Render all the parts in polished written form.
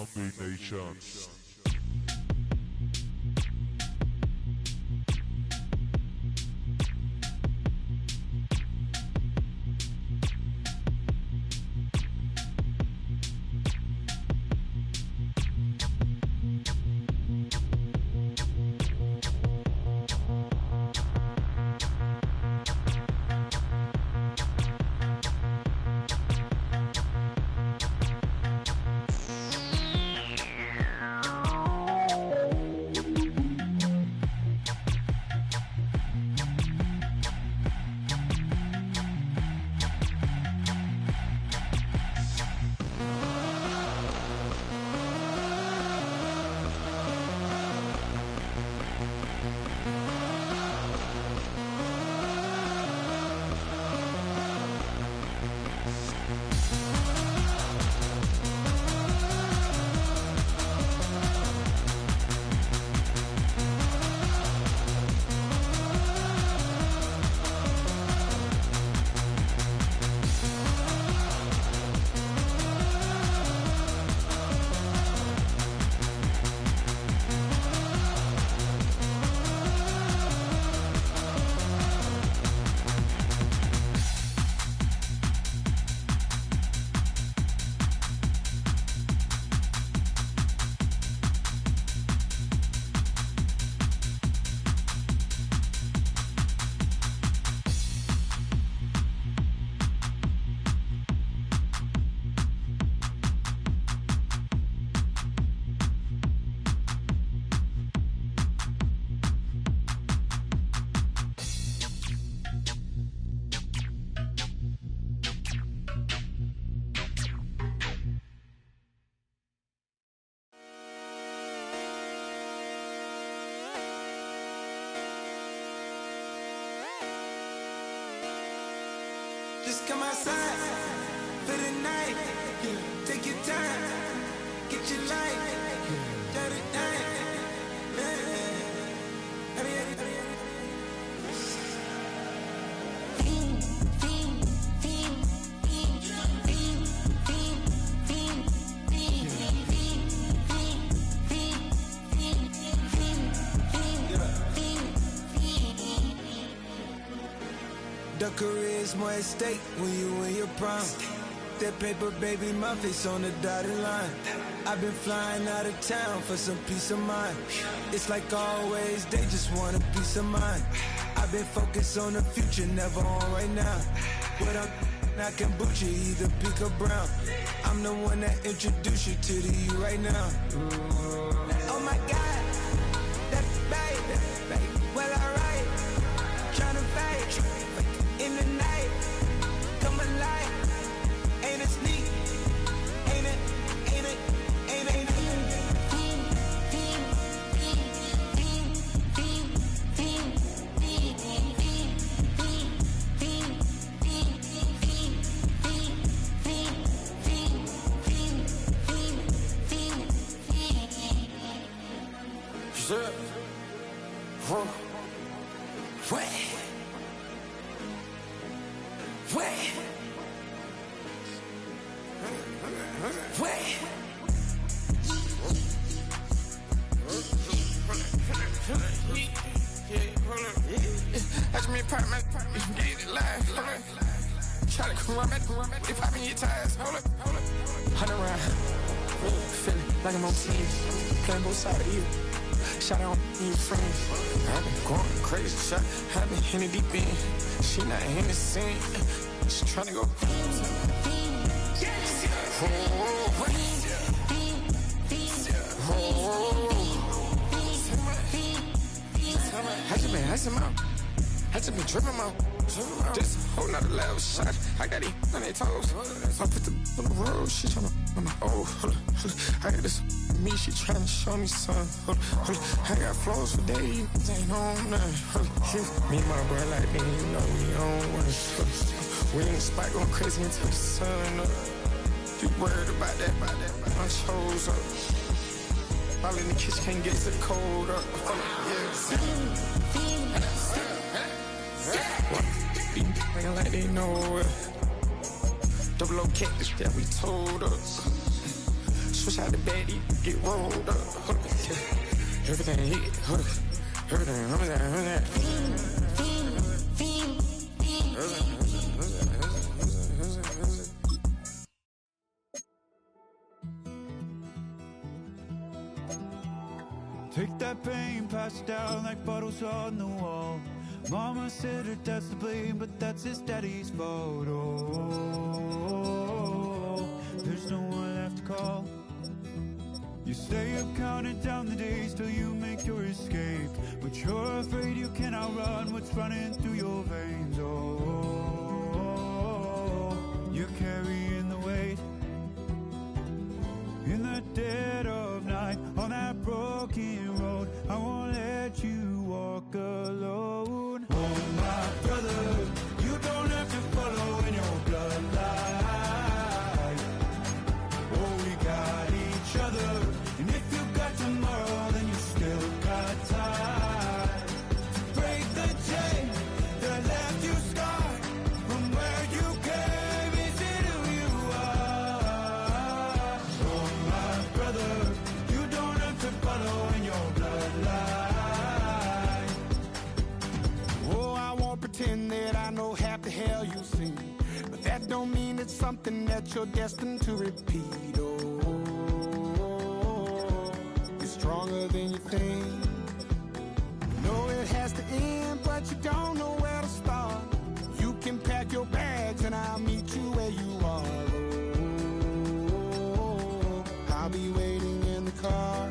Zombie Nation. Just come outside for the night. Take your time, get your life. Dirty night. The career's more at stake when you in your prime. That paper, baby, my face on the dotted line. I've been flying out of town for some peace of mind. It's like always, they just want a peace of mind. I've been focused on the future, never on right now. What I'm I can boot you, either pink or brown. I'm the one that introduced you to the you right now. Oh my God, that baby, well alright. Tryna fight in the night, come alive. Ain't it sneak? Ain't it? Ain't it? Ain't it? Ain't it? Like I'm on team, playing both sides of you. Shout out to your friends. I've been going crazy, shot. I've been in the deep end. She not in the scene. She tryna go. I just been tripping out. Just a whole nother level shot. I got it on their toes. I put the on the road. She tryna. Oh, hold up. I got this me. She tryna show me something. Hold up. I got flows for days. Ain't on nothing. Me and my bro like me. You know we on one. We in the spot going crazy until the sun up. You worried about that? My chose up. All in the kitchen can't get the cold up. Acting like they know it. Double O cactus that we told us. Switch out the bed, get rolled up. Hold up. Everything hit, hold up. Everything, hold that. Take that pain, pass it down like bottles on the wall. Mama said her dad's to blame, but that's his daddy's fault. Oh, there's no one left to call. You stay up counting down the days till you make your escape, but you're afraid you can outrun what's running through your veins. Oh, you're carrying the weight in the dead of night on that broken road. I won't let you walk alone. Oh my brother, you don't have to follow in your bloodline. Oh, we got each other, and if you got tomorrow, then you still got time to break the chain that left you scarred from where you came. Is it who you are? Oh my brother, you don't have to follow in your bloodline. Oh, I won't pretend that I know half the hell you've seen, but that don't mean it's something that you're destined to repeat. Oh, you're stronger than you think. You know it has to end, but you don't know where to start. You can pack your bags and I'll meet you where you are. Oh, I'll be waiting in the car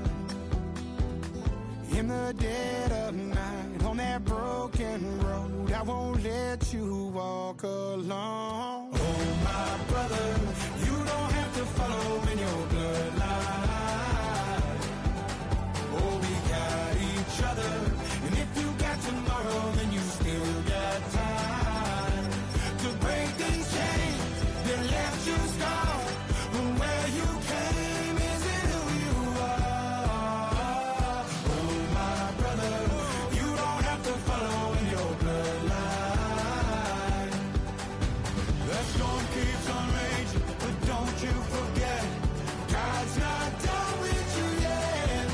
in the dead of night on that broken road. I won't let you walk alone. Oh my brother, you don't have to follow in your bloodline. Oh, we got each other, and if you got tomorrow, then you still got time to break these chains that left you scarred from where you came. Is it who you are? Oh my brother, you don't have to follow in your bloodline. The storm keeps on raging, but don't you forget, God's not done with you yet.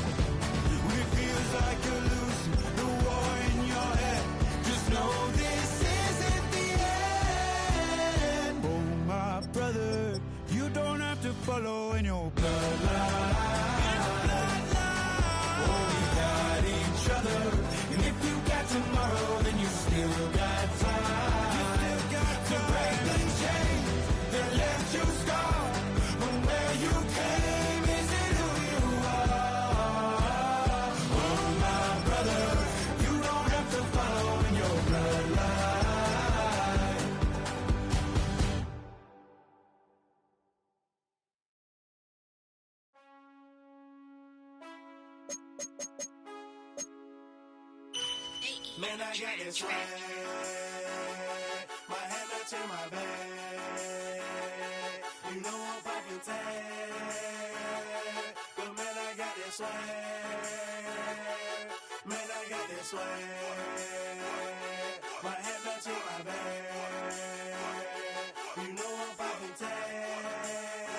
When it feels like you're losing the war in your head, just know this isn't the end. Oh my brother, you don't have to follow in your bloodline. Oh, we got each other, and if you got tomorrow, then you still got time to break the chain that left you scarred from where you came. Is it who you are? Oh my brother, you don't have to follow in your bloodline. Man, I got this swag. My hand up in my bag. You know I'm poppin' tag. But man, I got this swag. Man, I got this swag. My hand up in my bag. You know I'm poppin' tag.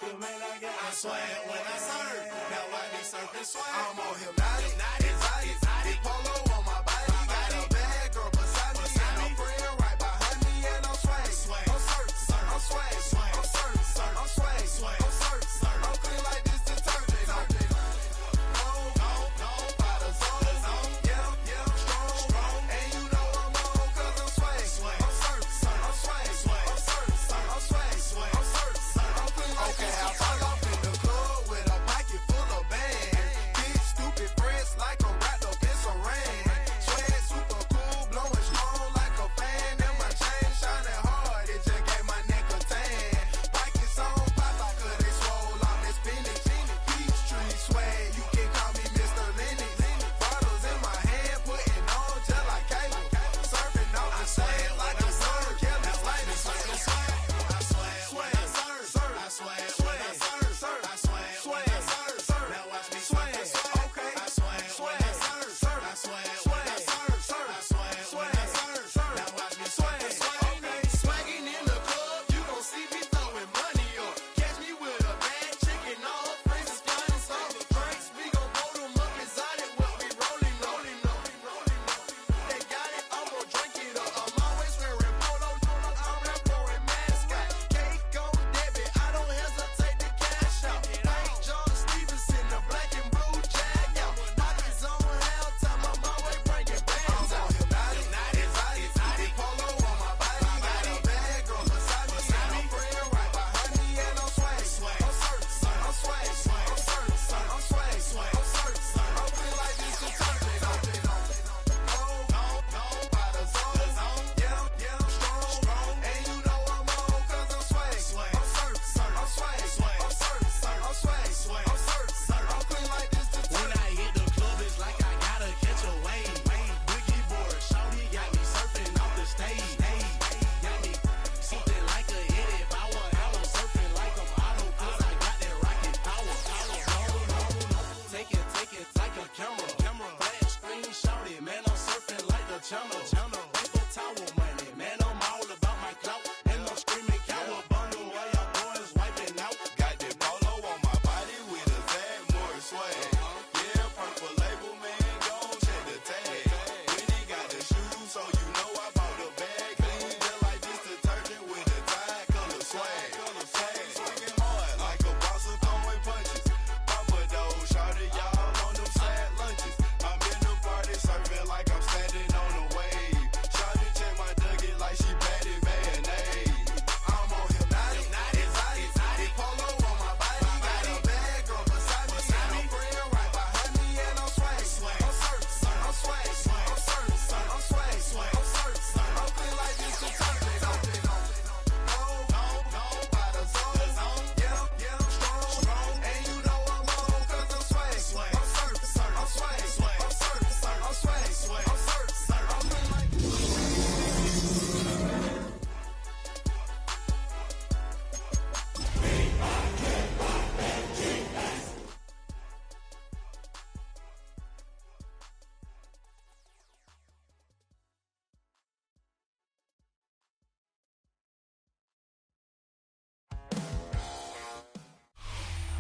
But man, I got this swag. When I surf, now I be surfing swag. I'm on hypnotic, exotic, polo on my body. Got a bad girl beside me, and a friend right behind me, and I'm swag. I'm surf, I'm swag, I'm surf, I'm swag, I'm surf, I'm clean like this detergent. No, by the zone, yeah, strong, and you know I'm on 'cause I'm swag. I'm surf, I'm swag, I'm surf, I'm swag, I'm surf, I'm clean like this. Okay, I fall off in the club with a pocket full of bags. Big stupid friends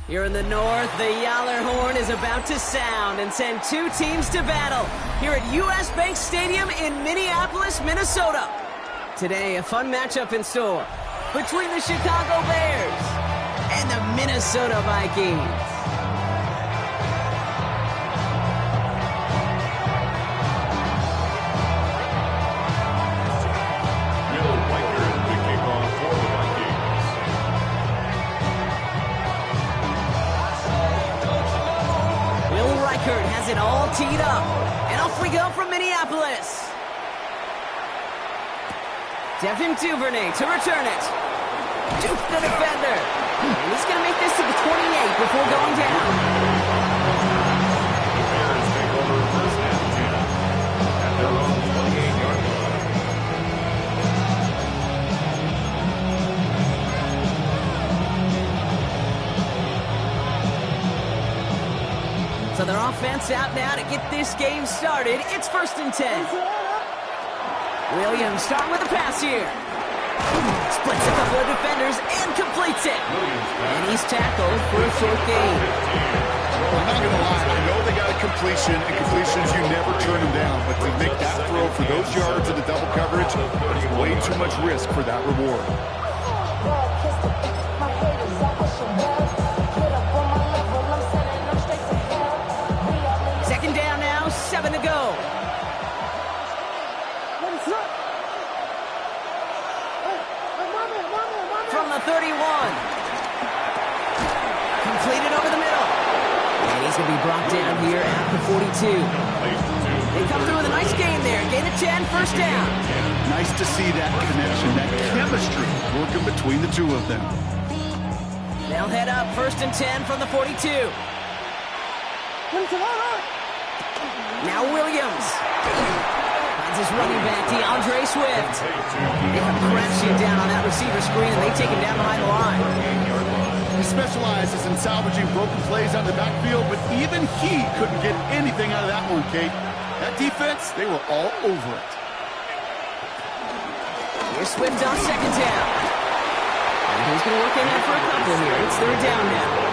Here in the north, the Yaller horn is about to sound and send two teams to battle here at US Bank Stadium in Minneapolis, Minnesota. Today, a fun matchup in store between the Chicago Bears and the Minnesota Vikings. Has it all teed up, and off we go from Minneapolis. Devin Duvernay to return it. Duke the defender. And he's going to make this to the 28 before going down. The Bears take over first and 10 at their own 28-yard line. So their offense out now to get this game started. It's first and 10. Williams starting with the pass here. Splits a couple of defenders and completes it. And he's tackled for a short gain. I'm not going to lie. I know they got a completion, and completions, you never turn them down. But to make that throw for those yards in the double coverage, there's way too much risk for that reward. Second down now, 7 to go. From the 31. Completed over the middle. And he's going to be brought down here at the 42. They come through with a nice gain there. Gain of 10, first down. Nice to see that connection, that chemistry working between the two of them. They'll head up first and 10 from the 42. Now Williams. Finds his running back, DeAndre Swift. They come crashing down on that receiver screen, and they take him down behind the line. He specializes in salvaging broken plays out of the backfield, but even he couldn't get anything out of that one, Kate. That defense, they were all over it. Here's Swift on second down. And he's going to work in there for a couple here. It's third down now.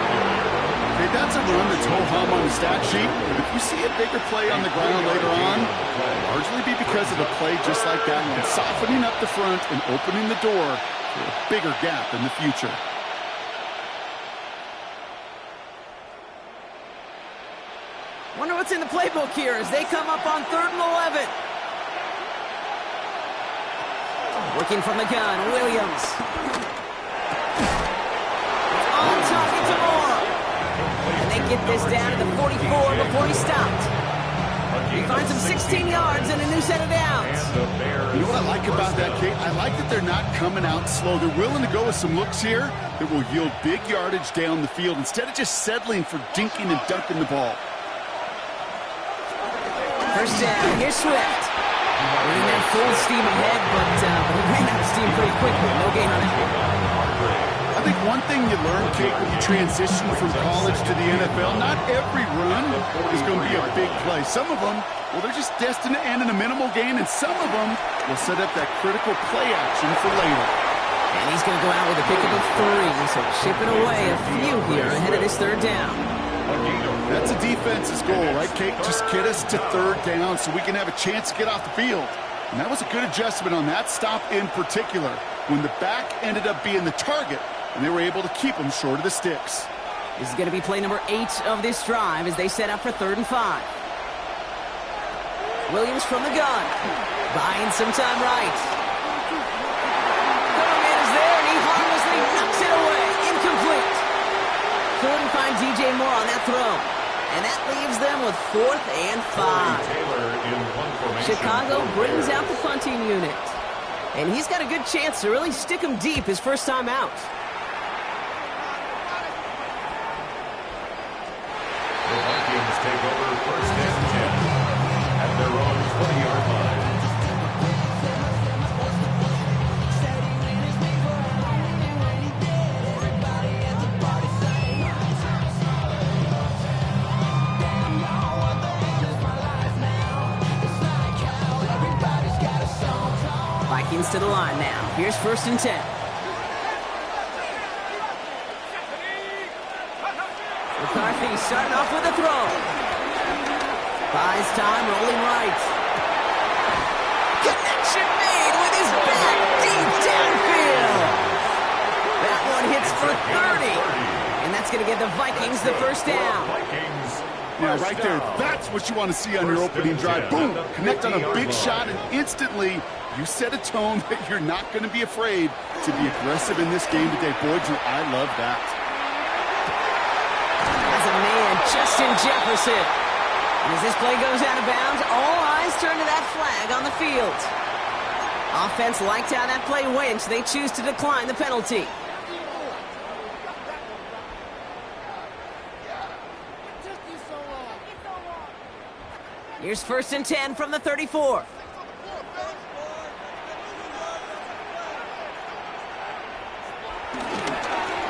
Okay, that's a run that's ho-hum on the stat sheet, but if you see a bigger play on the ground later on, it'll largely be because of a play just like that one, softening up the front and opening the door for a bigger gap in the future. Wonder what's in the playbook here as they come up on 3rd and 11. Working from the gun, Williams. On target to Moore. And they get this down to the 44 before he stopped. He finds him 16 yards and a new set of downs. You know what I like about that, Kate? I like that they're not coming out slow. They're willing to go with some looks here that will yield big yardage down the field instead of just settling for dinking and dunking the ball. First down, here's Swift. Running that full steam ahead, but he ran out of steam pretty quickly. No gain on that. I think one thing you learn, Kate, when you transition from college to the NFL, not every run is going to be a big play. Some of them, well, they're just destined to end in a minimal gain, and some of them will set up that critical play action for later. And he's going to go out with a pick of 3, so chipping away a few here ahead of this third down. That's a defense's goal, right, Kate? Just get us to third down so we can have a chance to get off the field. And that was a good adjustment on that stop in particular, when the back ended up being the target, and they were able to keep him short of the sticks. This is going to be play number 8 of this drive as they set up for 3rd and 5. Williams from the gun, buying some time right. Coverman is there, and he harmlessly knocks it away. Incomplete. Couldn't find DJ Moore on that throw. And that leaves them with 4th and 5. Chicago brings out the punting unit. And he's got a good chance to really stick him deep his first time out. The Vikings take over first and 10 at their own 20-yard line. Vikings to the line now. Here's 1st and 10. McCarthy starting off with a throw. Buys time, rolling right. Connection made with his back deep downfield. That one hits for 30. And that's going to give the Vikings the first down. Yeah, right there. That's what you want to see on your opening drive. Boom! Connect on a big shot, and instantly you set a tone that you're not going to be afraid to be aggressive in this game today. Boy, do I love that. As a man, Justin Jefferson. And as this play goes out of bounds, all eyes turn to that flag on the field. Offense liked how that play went, so they choose to decline the penalty. Here's 1st and 10 from the 34.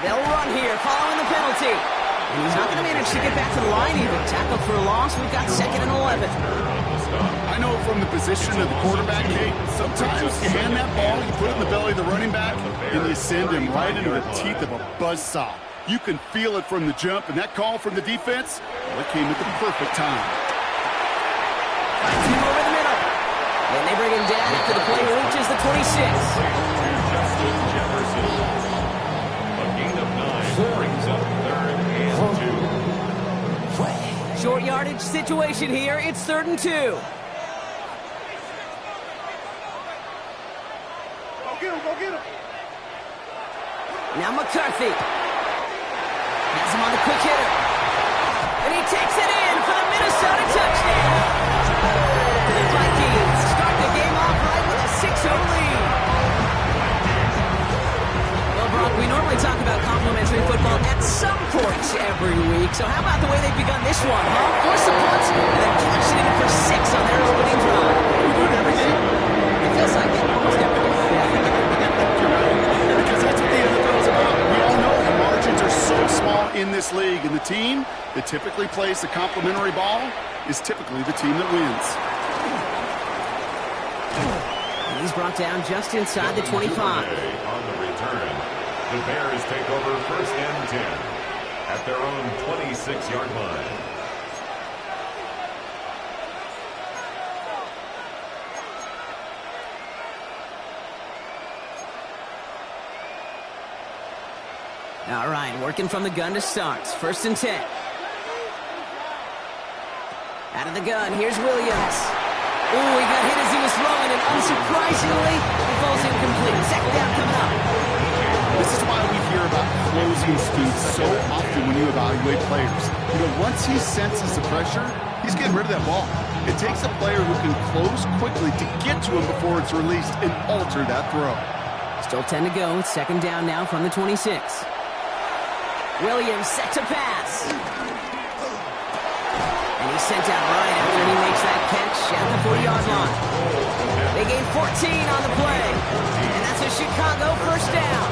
They'll run here following the penalty. And he's not going to manage to get back to the line even. Tackle for a loss. We've got 2nd and 11. I know from the position of the quarterback, Kate, sometimes you hand that ball, you put it in the belly of the running back, and you send him right into the teeth of a buzzsaw. You can feel it from the jump, and that call from the defense, well, it came at the perfect time. Finds him over the middle. And they bring him down after the play reaches the 26. Justin Jefferson. A gain of 9 brings up 3rd and 2. Short yardage situation here. It's 3rd and 2. Go get him, go get him. Now McCarthy. Has him on the quick hitter. And he takes it in for the Minnesota touchdown. The Vikings start the game off right with a 6-0 lead. Well, Brock, we normally talk about complimentary football at some points every week. So how about the way they've begun this one, huh? Force some punts and then cash it in for 6 on their opening drive. We do it every day. It feels like it almost every day. Because that's what the NFL is about. We all know the margins are so small in this league, and the team that typically plays the complimentary ball is typically the team that wins. And he's brought down just inside the 25. On the return, the Bears take over 1st and 10 at their own 26-yard line. All right, working from the gun to start. 1st and 10. Out of the gun, here's Williams. Ooh, he got hit as he was throwing, and unsurprisingly, he falls incomplete. 2nd down coming up. This is why we hear about closing speed so often when you evaluate players. You know, once he senses the pressure, he's getting rid of that ball. It takes a player who can close quickly to get to him before it's released and alter that throw. Still 10 to go. 2nd down now from the 26. Williams set to pass. And he's sent out right after he makes that catch at the 40-yard line. They gain 14 on the play. And that's a Chicago 1st down.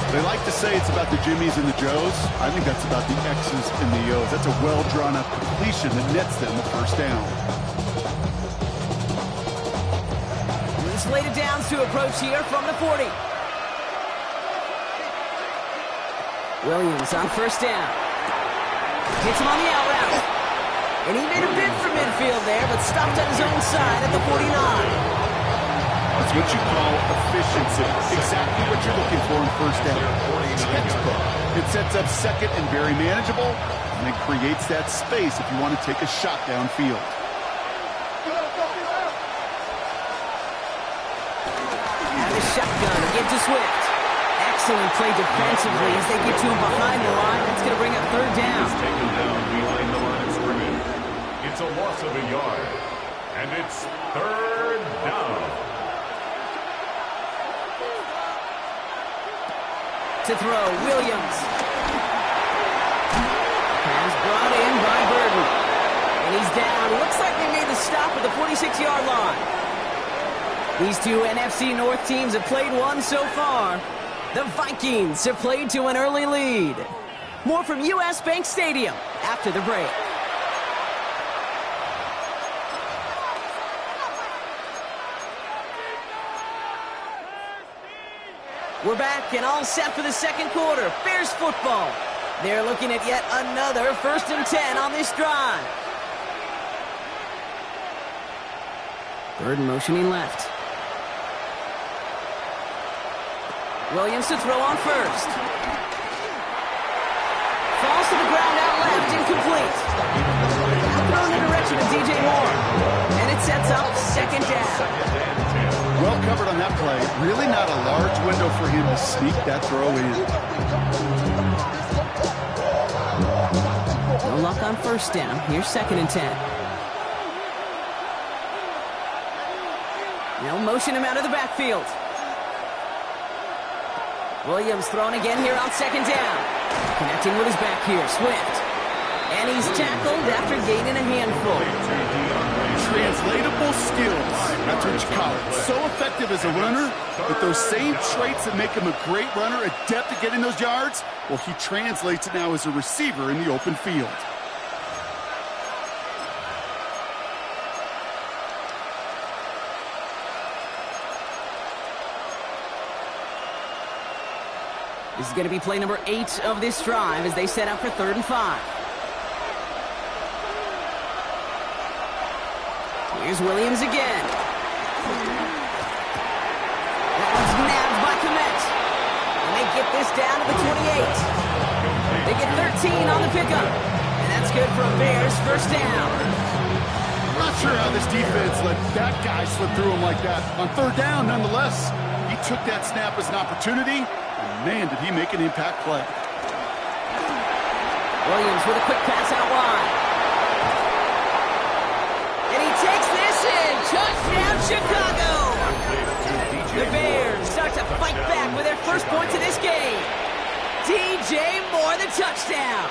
They like to say it's about the Jimmies and the Joes. I think that's about the X's and the O's. That's a well-drawn-up completion that nets them the 1st down. Slated downs to approach here from the 40. Williams on 1st down. Hits him on the out route. And he made a bid for midfield there, but stopped on his own side at the 49. That's what you call efficiency. Exactly what you're looking for in 1st down. Textbook. It sets up 2nd and very manageable, and it creates that space if you want to take a shot downfield. Out of the shotgun, give to Swift. Excellent play defensively as they get to him behind the line. That's going to bring up 3rd down. He's taken down behind the line of scrimmage. It's a loss of a yard, and it's 3rd down. To throw, Williams. Pass brought in by Burton. And he's down. Looks like they made the stop at the 46-yard line. These two NFC North teams have played one so far. The Vikings have played to an early lead. More from U.S. Bank Stadium after the break. We're back and all set for the 2nd quarter. Bears football. They're looking at yet another 1st and 10 on this drive. Bird motioning left. Williams to throw on first. Falls to the ground out left, incomplete. Thrown in the direction of DJ Moore. And it sets up 2nd down. Well covered on that play. Really not a large window for him to sneak that throw in. No luck on 1st down. Here's 2nd and 10. They'll motion him out of the backfield. Williams throwing again here on 2nd down. Connecting with his back here, Swift. And he's tackled after gaining a handful. Translatable skills. That's what you call it. So effective as a runner, but those same traits that make him a great runner, adept at getting those yards, well, he translates it now as a receiver in the open field. This is going to be play number 8 of this drive as they set up for 3rd and 5. Here's Williams again. That one's nabbed by Komet. And they get this down to the 28. They get 13 on the pickup. And that's good for a Bears 1st down. I'm not sure how this defense let that guy slip through him like that. On 3rd down, nonetheless, he took that snap as an opportunity. And man, did he make an impact play. Williams with a quick pass out wide. And he takes this in. Touchdown, Chicago. The Bears start to fight back with their first points of this game. DJ Moore, the touchdown.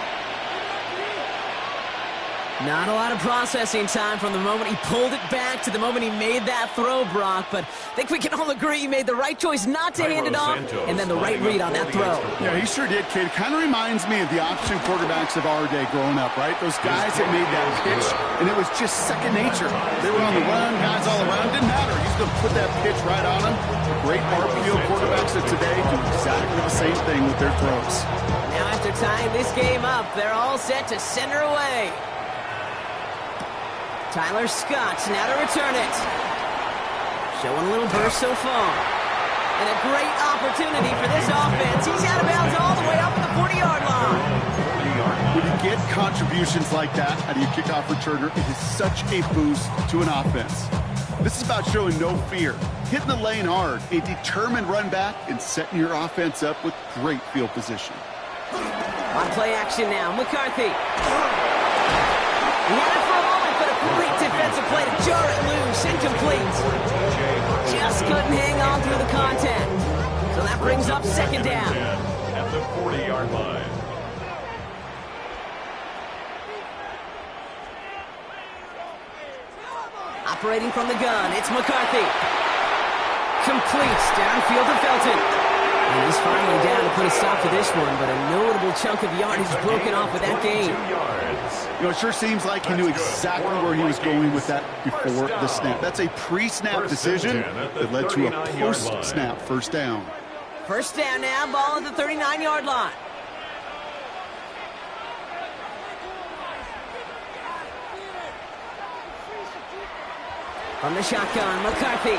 Not a lot of processing time from the moment he pulled it back to the moment he made that throw, Brock. But I think we can all agree he made the right choice not to hand it off, and then the right read on that throw. Yeah, he sure did, kid. Kind of reminds me of the option quarterbacks of our day growing up, right? Those guys that made that pitch, and it was just second nature. They were on the run, guys all around. Didn't matter. He's going to put that pitch right on them. The great RPO quarterbacks of today do exactly the same thing with their throws. Now after tying this game up, they're all set to send her away. Tyler Scott now to return it. Showing a little burst so far. And a great opportunity for this offense. He's out of bounds all the way up at the 40-yard line. When you get contributions like that out of your kickoff returner, it is such a boost to an offense. This is about showing no fear, hitting the lane hard, a determined run back, and setting your offense up with great field position. On play action now, McCarthy. He had it for a moment, but a great defensive play to jar it loose, incomplete. Just couldn't hang on through the contact. So that brings up 2nd down. At the 40-yard line. Operating from the gun, it's McCarthy. Complete, downfield to Felton. And he's finally down to put a stop to this one, but a notable chunk of yardage broken off with that game. You know, it sure seems like he knew exactly where he was going with that before the snap. That's a pre-snap decision that led to a post-snap 1st down. 1st down now, ball at the 39-yard line. From the shotgun, McCarthy.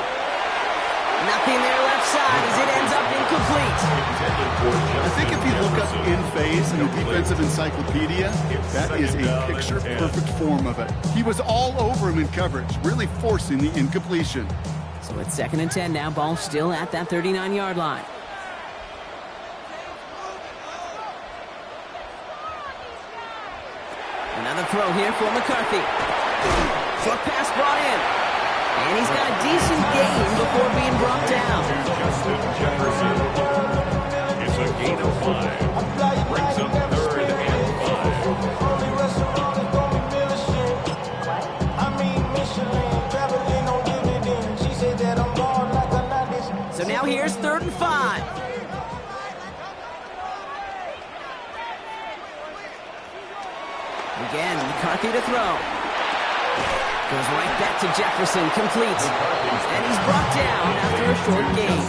Nothing there left side as it ends up incomplete. I think if you look up in phase in the defensive encyclopedia, that is a picture-perfect form of it. He was all over him in coverage, really forcing the incompletion. So it's 2nd and 10 now, ball still at that 39-yard line. Another throw here for McCarthy. Short pass brought in. And he's got a decent gain before being brought down. Justin Jefferson. It's a gain of 5. Brings up 3rd and 5. So now here's 3rd and 5. Again, McCarthy to throw. Goes right back to Jefferson, complete. And he's brought down after a short gain.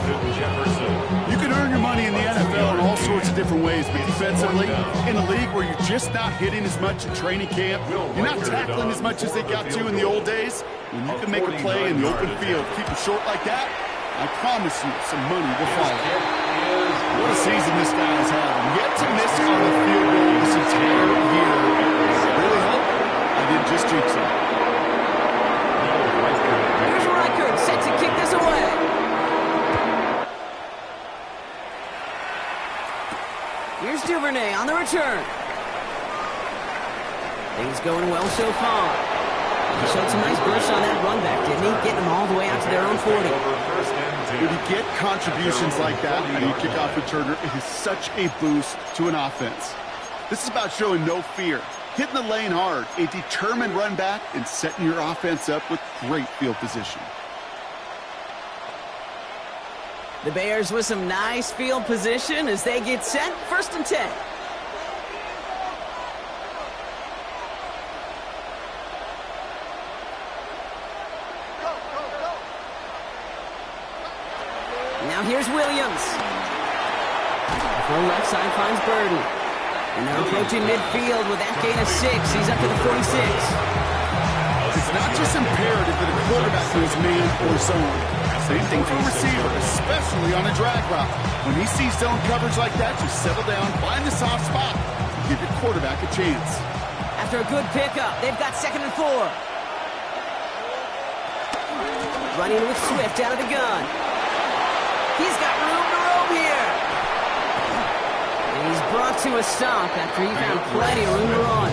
You can earn your money in the NFL in all sorts of different ways, but defensively, in a league where you're just not hitting as much in training camp, you're not tackling as much as they got to in the old days, when you can make a play in the open field, keep them short like that, I promise you some money will follow. What a season this guy has had. Yet to miss on the field goal this entire year. I really hope I didn't just jinx him. Here's Reichert, set to kick this away. Here's Duvernay on the return. Things going well so far. He showed some nice bursts on that run back, didn't he? Getting them all the way out to their own 40. When you get contributions like that and you kick off returner, it is such a boost to an offense. This is about showing no fear, hitting the lane hard, a determined run back, and setting your offense up with great field position. The Bears with some nice field position as they get set. 1st and 10. Now here's Williams. Full left side finds Burden. And they're approaching midfield with that gain of 6. He's up to the 46. It's not just imperative that a quarterback goes man or zone. Same thing for a receiver, especially on a drag route. When he sees zone coverage like that, just settle down, find the soft spot, and give your quarterback a chance. After a good pickup, they've got 2nd and 4. Running with Swift out of the gun. He's got room to roam here. And he's brought to a stop after he found plenty of room to run.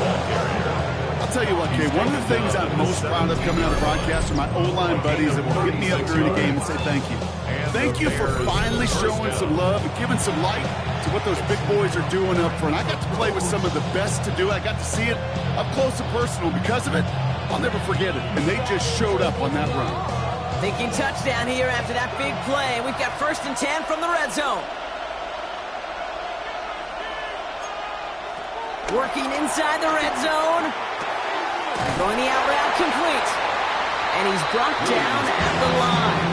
I'll tell you what, Kay, one of the things I'm most proud of coming out of broadcast are my O-line buddies that will hit me up during the game and say thank you. Thank you for finally showing some love and giving some light to what those big boys are doing up front. I got to play with some of the best to do it. I got to see it up close and personal. Because of it, I'll never forget it. And they just showed up on that run. Thinking touchdown here after that big play. We've got 1st and 10 from the red zone. Working inside the red zone. Going the out route complete. And he's brought down at the line.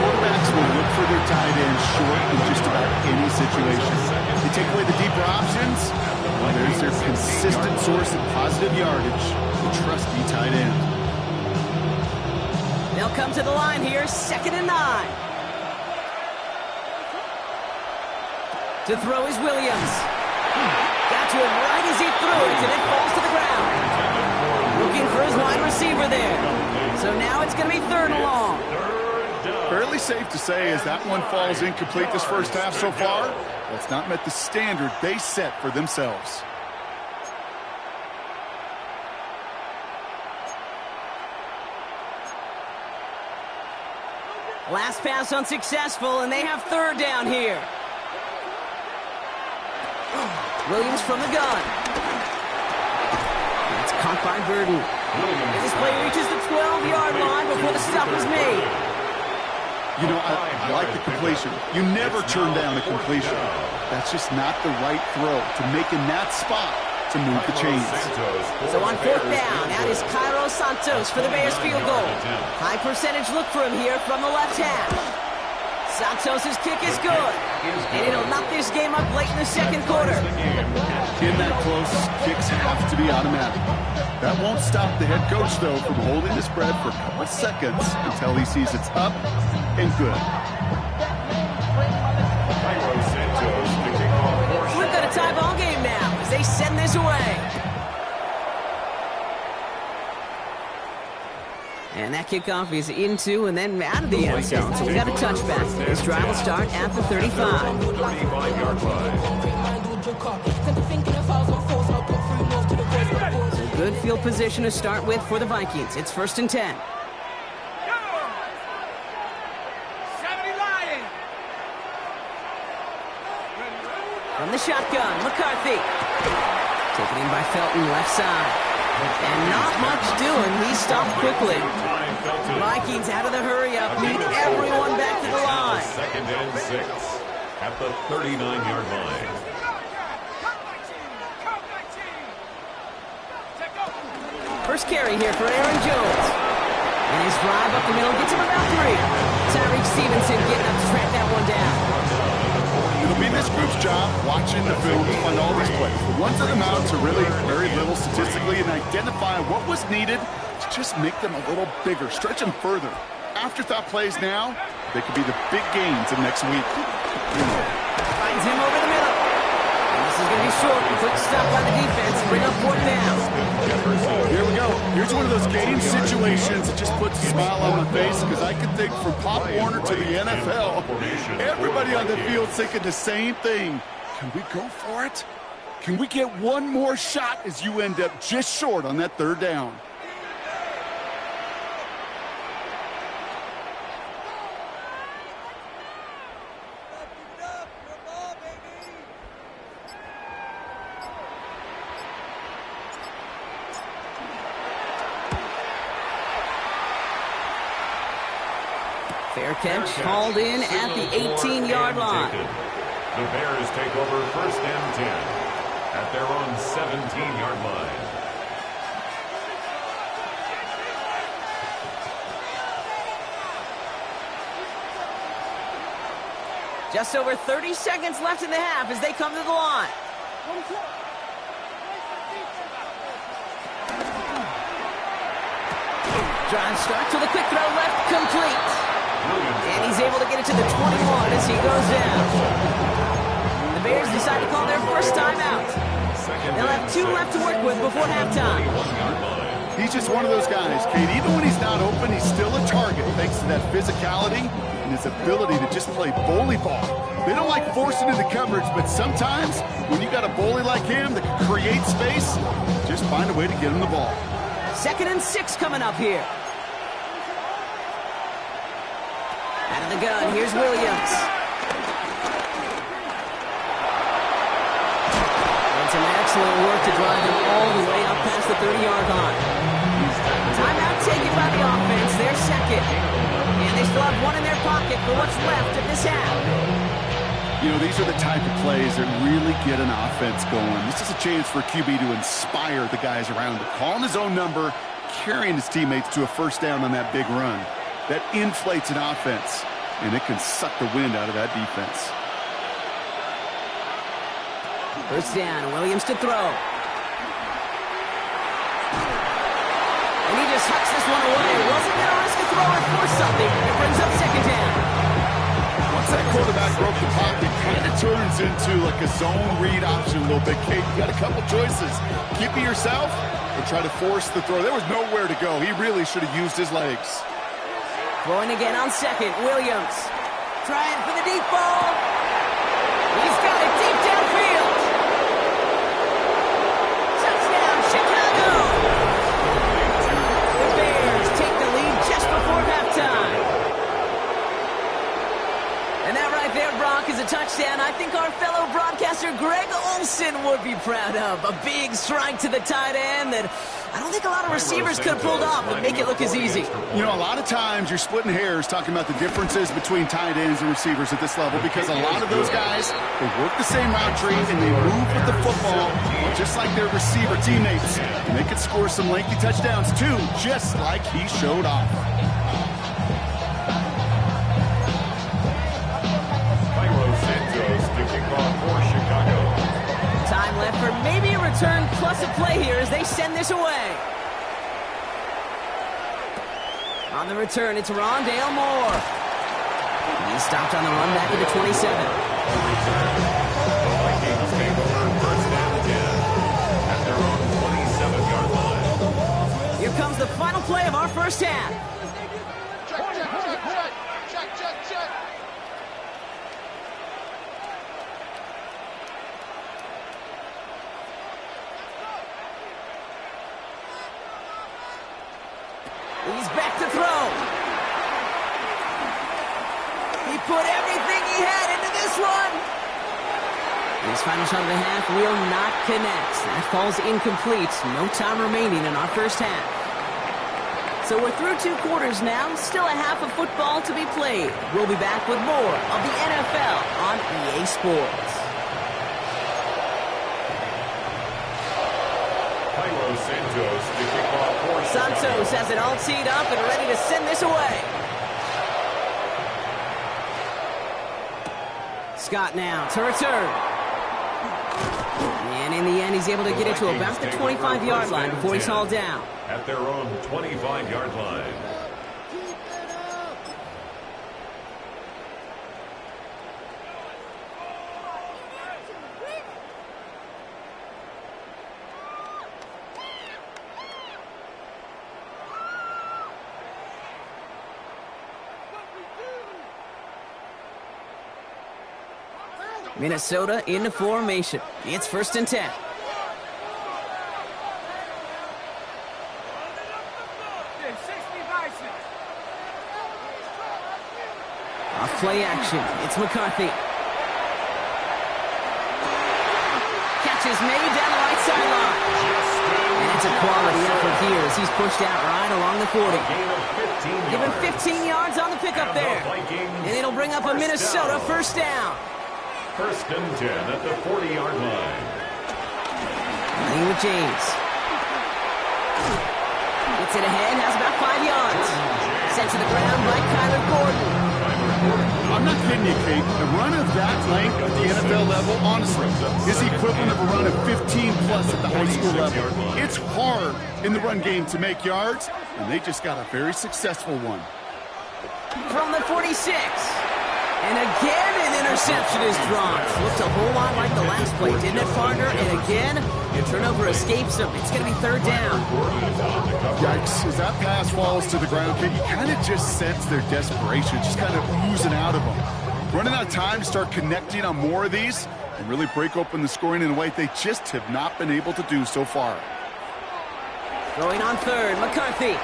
Quarterbacks will look for their tight end short in just about any situation. They take away the deeper options. Well, there's their consistent source of positive yardage, the trusty tight end. They'll come to the line here, 2nd and 9. To throw is Williams. Got to him right as he threw it, and it falls to the ground. Looking for his wide receiver there. So now it's going to be 3rd and long. Fairly safe to say as that one falls incomplete this first half so far, that's not met the standard they set for themselves. Last pass unsuccessful, and they have 3rd down here. Williams from the gun. That's caught by Burden. And this play reaches the 12-yard line before the stop is made. You know, I like the completion. You never turn down a completion. That's just not the right throw to make in that spot to move the chains. So on 4th down, out is Cairo Santos for the Bears field goal. High percentage look for him here from the left half. Santos' kick is good, and it'll knock this game up late in the 2nd quarter. In that close, kicks have to be automatic. That won't stop the head coach, though, from holding the spread for a couple of seconds until he sees it's up and good. We've got a tie ball game now as they send this away. And that kickoff is into and then out of the end zone. So we got a touchback. This drive will start at the 35. 35-yard line. So good field position to start with for the Vikings. It's 1st and 10. From the shotgun, McCarthy. Taken in by Felton, left side. And not much doing. He stopped quickly. Vikings out of the hurry-up. Need everyone back to the line. 2nd and 6 at the 39-yard line. First carry here for Aaron Jones. And his drive up the middle gets him about 3. Tyreek Stevenson getting up to track that one down. The be this group's job, watching the film, to find all these plays. The ones that amount to really very little statistically, and identify what was needed to just make them a little bigger, stretch them further. Afterthought plays now, they could be the big gains of next week. Finds him over the middle. And this is going to be short. Quick stop by the defense. Bring up 4th down. Here we go. Here's one of those game situations that just puts a smile on my face, because I can think from Pop Warner to the NFL, everybody on the field thinking the same thing. Can we go for it? Can we get one more shot as you end up just short on that 3rd down? Fair catch called in at the 18-yard line. The Bears take over 1st and 10 at their own 17-yard line. Just over 30 seconds left in the half as they come to the line. Drive start to the quick throw left, complete. And he's able to get it to the 21 as he goes down. The Bears decide to call their first timeout. They'll have 2 left to work with before halftime. He's just one of those guys, Kate. Even when he's not open, he's still a target thanks to that physicality and his ability to just play bully ball. They don't like forcing into coverage, but sometimes when you got a bully like him that can create space, just find a way to get him the ball. 2nd and 6 coming up here. Out of the gun, here's Williams. And some excellent work to drive him all the way up past the 30-yard line. Timeout taken by the offense, their 2nd. And they still have 1 in their pocket for what's left of this half. You know, these are the type of plays that really get an offense going. This is a chance for QB to inspire the guys around him. Calling his own number, carrying his teammates to a 1st down on that big run. That inflates an offense, and it can suck the wind out of that defense. 1st down, Williams to throw. And he just hucks this one away. Wasn't going to risk a throw and force something. It brings up 2nd down. Once that quarterback broke the pocket, it kind of turns into like a zone read option a little bit, Kate. You got a couple choices. Keep it yourself or try to force the throw. There was nowhere to go. He really should have used his legs. Throwing again on 2nd, Williams. Trying for the deep ball. He's got it deep downfield. Touchdown, Chicago. The Bears take the lead just before halftime. And that right there, Brock, is a touchdown I think our fellow broadcaster Greg Olson would be proud of. A big strike to the tight end that I don't think a lot of receivers could have pulled off and make it look as easy. You know, a lot of times you're splitting hairs talking about the differences between tight ends and receivers at this level, because a lot of those guys, they work the same route tree and they move with the football just like their receiver teammates. And they could score some lengthy touchdowns too, just like he showed off. Time left for maybe a return plus a play here as they send this away. On the return, it's Rondale Moore. He's stopped on the run back at the 27. The Vikings take over 1st and 10 at their own 27-yard line. Here comes the final play of our first half. Check. He's back to throw. He put everything he had into this one. His final shot of the half will not connect. That falls incomplete. No time remaining in our first half. So we're through 2 quarters now. Still a half of football to be played. We'll be back with more of the NFL on EA Sports. Santos has it all teed up and ready to send this away. Scott now to return. And in the end, he's able to get it to about the 25-yard line before he's hauled down. At their own 25-yard line. Minnesota in the formation. It's 1st and 10. Off play action. It's McCarthy. Catch is made down the right sideline. And it's a quality effort here as he's pushed out right along the 40. Give him 15 yards on the pickup there. And it'll bring up a Minnesota first down. 1st and 10 at the 40-yard line. Running with James. Gets it ahead, has about 5 yards. Sent to the ground by Kyler Gordon. I'm not kidding you, Kate. A run of that length at the NFL level, honestly, is the equivalent of a run of 15-plus at the high school level. It's hard in the run game to make yards, and they just got a very successful one. From the 46. And again, an interception is dropped. Looked a whole lot like the last play, didn't it, partner? And again, the turnover escapes him. It's going to be 3rd down. Yikes. As that pass falls to the ground, Kate, you kind of just sense their desperation, just kind of oozing out of them. Running out of time to start connecting on more of these and really break open the scoring in a way they just have not been able to do so far. Throwing on 3rd, McCarthy.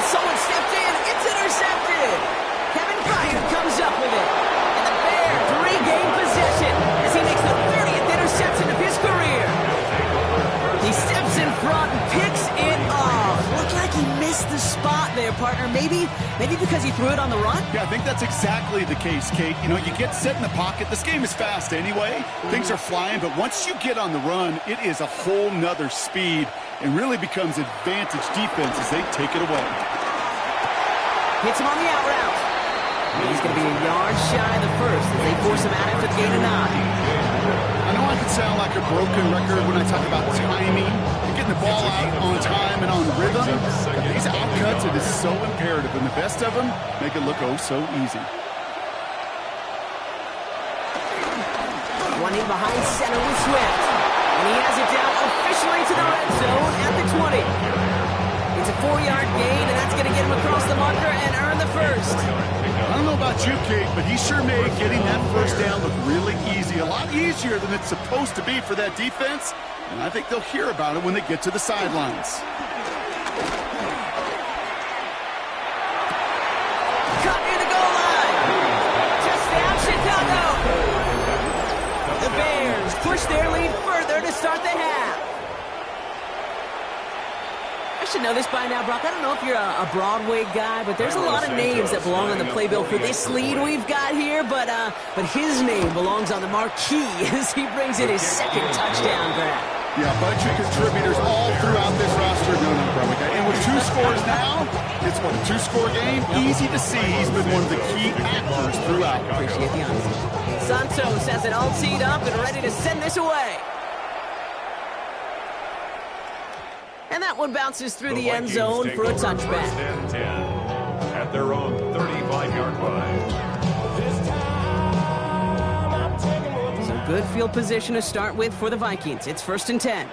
Someone stepped in. It's intercepted. Kevin Bryant comes up with it. And the Bears regain possession as he makes the 30th interception of his career. He steps in front and picks it off. Looked like he missed the spot there, partner. Maybe because he threw it on the run? Yeah, I think that's exactly the case, Kate. You know, you get set in the pocket. This game is fast anyway. Things are flying, but once you get on the run, it is a whole nother speed and really becomes advantage defense as they take it away. Hits him on the out route. He's going to be a yard shy of the first as they force him out after the gain of 9. I know I can sound like a broken record when I talk about timing and getting the ball out on time and on rhythm. These outcuts, it is so imperative, and the best of them make it look oh so easy. Running behind center with Swift. And he has it down officially to the red zone at the 20. It's a 4-yard gain, and that's going to get him across the marker and earn the first. I don't know about you, Kate, but he sure made getting that first down look really easy. A lot easier than it's supposed to be for that defense, and I think they'll hear about it when they get to the sidelines. Cut near the goal line. Touchdown, Chicago. The Bears push their lead further to start the half. I should know this by now, Brock. I don't know if you're a Broadway guy, but there's a lot of names that belong on the playbill for this lead we've got here, but his name belongs on the marquee as he brings in his 2nd touchdown grab. Yeah, a bunch of contributors all throughout this roster. No, Broadway. And with 2 scores now, it's what, a 2-score game? Easy to see he's been one of the key actors throughout. Appreciate the honesty. Santos has it all teed up and ready to send this away. And that one bounces through the end zone for a touchback. 1st and 10 at their own 35-yard line. Some good field position to start with for the Vikings. It's 1st and 10.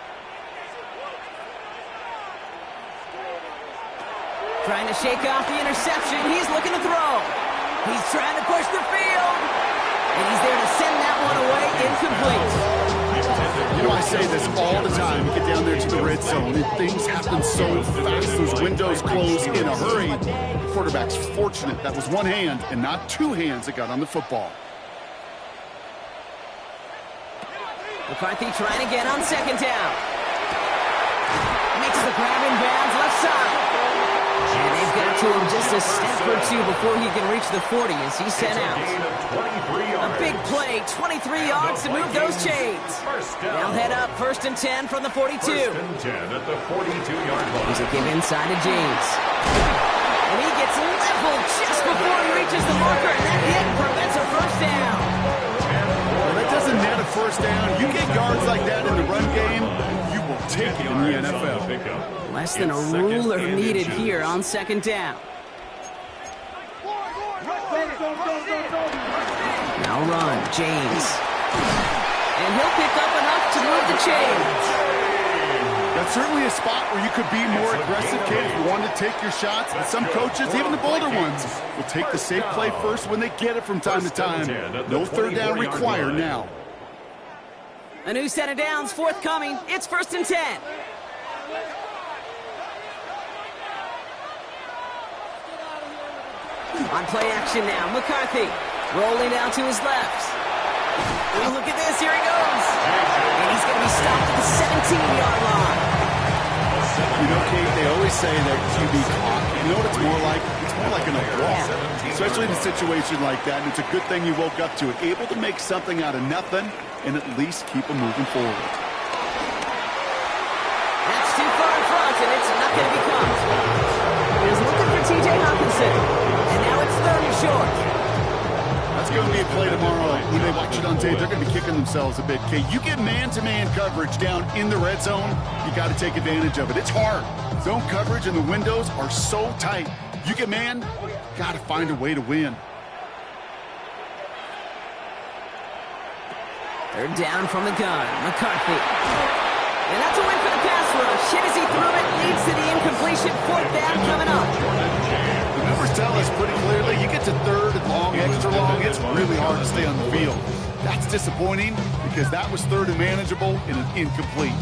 Trying to shake off the interception. He's looking to throw. He's trying to push the field. And he's there to send that one away incomplete. You know, I say this all the time. You get down there to the red zone, and things happen so fast. Those windows close in a hurry. The quarterback's fortunate that was one hand and not 2 hands that got on the football. McCarthy trying again on 2nd down. Makes the grab in bounds left side. And they've got to him just a step or 2 before he can reach the 40 as he's sent out. A big play, 23 yards to move those chains. They'll head up 1st and 10 from the 42. 1st and 10 at the 42-yard line. Here's a give inside to James. And he gets leveled just before he reaches the marker, and that hit prevents a first down. Well, that doesn't net a first down. You get yards like that in the run game, you will take it in the NFL. Less than a ruler needed here on second down. Now run, James. And he'll pick up enough to move the chains. That's certainly a spot where you could be more aggressive, kid, if you want to take your shots. But some coaches, even the bolder ones, will take the safe play first when they get it from time to time. No third down required now. A new set of downs forthcoming. It's 1st and 10. On play action now, McCarthy rolling down to his left. Ooh, look at this, here he goes. And he's going to be stopped at the 17-yard line. You know, Kate, they always say that QB clock. You know what it's more like? It's more like an walk, especially in a situation like that. And it's a good thing you woke up to it, able to make something out of nothing and at least keep them moving forward. That's too far in front, and it's not going to be caught. He's looking for T.J. Hawkinson, and now it's 3rd and short. That's going to be a play tomorrow. When they watch it on tape, they're going to be kicking themselves a bit. Kate, you get man-to-man coverage down in the red zone, you got to take advantage of it. It's hard. Zone coverage and the windows are so tight. You get man, got to find a way to win. 3rd down from the gun, McCarthy. And that's a win for the pass rush. Hit as he threw it, leads to the incompletion. 4th down coming up. The numbers tell us pretty clearly, you get to 3rd and long, extra long, it's really hard to stay on the field. That's disappointing because that was 3rd and manageable and an incomplete.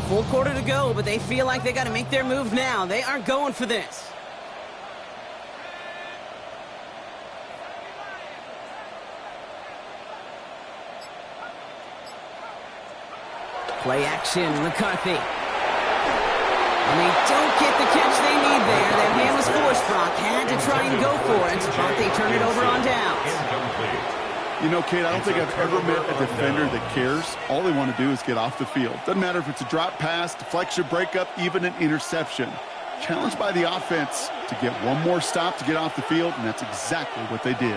Full quarter to go, but they feel like they got to make their move now. They aren't going for this. Play action, McCarthy. And they don't get the catch they need there. Their hand was forced. Brock had to try and go for it, but they turn it over on downs. You know, Kate, I don't think I've ever met a defender that cares. All they want to do is get off the field. Doesn't matter if it's a drop pass, deflection, breakup, even an interception. Challenged by the offense to get one more stop to get off the field, and that's exactly what they did.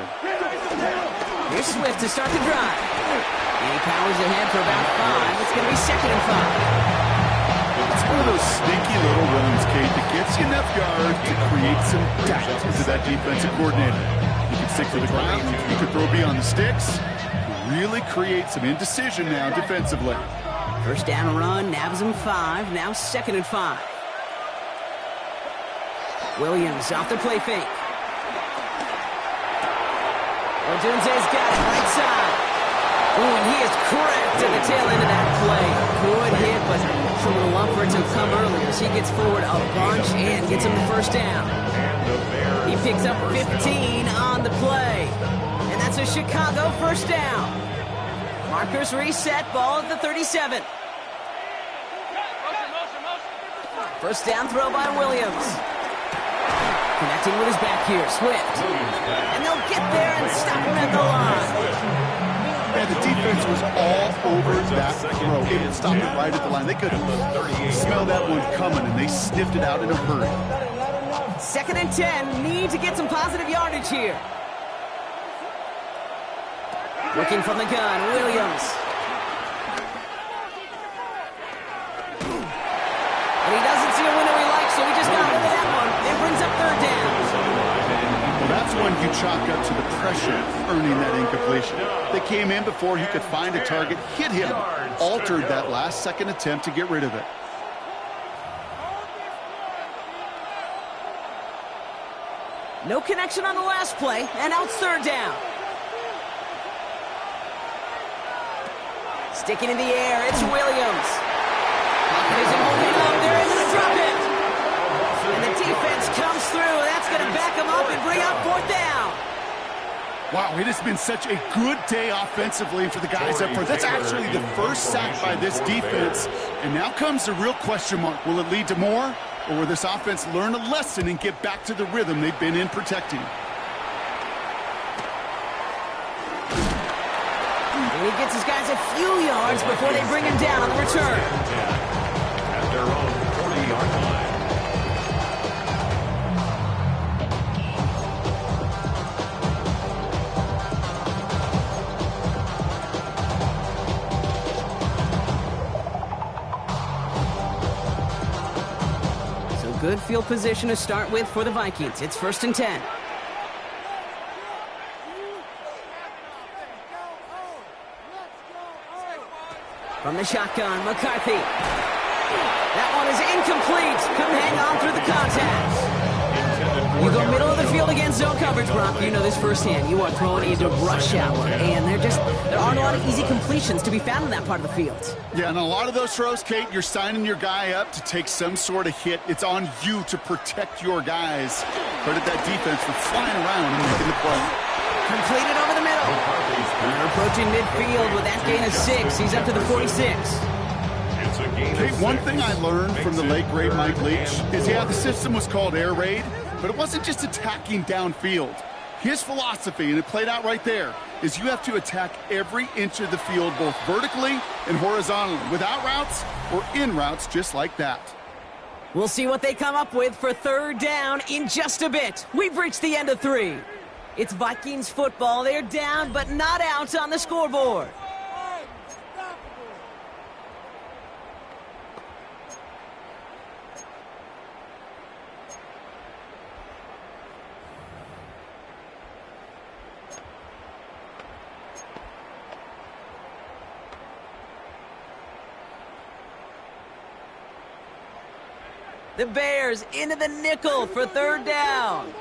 Here's Swift to start the drive. And he powers ahead for about 5. It's going to be 2nd and 5. It's one of those sneaky little runs, Kate, that gets you enough yards to create some doubt into that defensive coordinator. You can stick to the ground, you can throw beyond the sticks, really create some indecision now defensively. 1st down run, nabs him 5, now 2nd and 5. Williams off the play fake. Odunze's got it right side. Ooh, and he is cracked at the tail end of that play. Good hit, but from Lumford to come earlier. He gets forward a bunch and gets him the 1st down. He picks up 15 on the play. And that's a Chicago 1st down. Markers reset, ball at the 37. 1st down throw by Williams. Connecting with his back here, Swift. And they'll get there and stop him at the line. And the defense was all over that throw. Able to stop it right at the line. They could have smelled that one coming, and they sniffed it out in a hurry. 2nd and 10. Need to get some positive yardage here. Looking from the gun, Williams. And he doesn't see a window he likes, so he just got rid of that one. It brings up 3rd down. Well, that's when you chalk up to the pressure earning that incompletion. They came in before he could find a target, hit him, altered that last-second attempt to get rid of it. No connection on the last play, and now it's 3rd down. Sticking in the air, it's Williams. Pocket isn't holding up, they're into the drop it. And the defense comes through, that's going to back them up and bring up 4th down. Wow, it has been such a good day offensively for the guys up front. That's actually the 1st sack by this defense. And now comes the real question mark. Will it lead to more? Or will this offense learn a lesson and get back to the rhythm they've been in protecting? And he gets his guys a few yards before they bring him down on the return. At their own 40-yard line. So good field position to start with for the Vikings. It's 1st and 10. From the shotgun, McCarthy. That one is incomplete. Couldn't hang on through the contact. You go middle of the field against zone coverage, Brock. You know this firsthand. You are throwing into rush hour, and there aren't a lot of easy completions to be found in that part of the field. Yeah, and a lot of those throws, Kate, you're signing your guy up to take some sort of hit. It's on you to protect your guys. Credit that defense for flying around and making the play. Completed over the middle. They're approaching midfield with that gain of 6. He's up to the 46. Hey, one thing I learned from the late great Mike Leach is, yeah, the system was called air raid, but it wasn't just attacking downfield. His philosophy, and it played out right there, is you have to attack every inch of the field, both vertically and horizontally, without routes or in routes, just like that. We'll see what they come up with for 3rd down in just a bit. We've reached the end of 3. It's Vikings football. They're down, but not out on the scoreboard. The Bears into the nickel for 3rd down.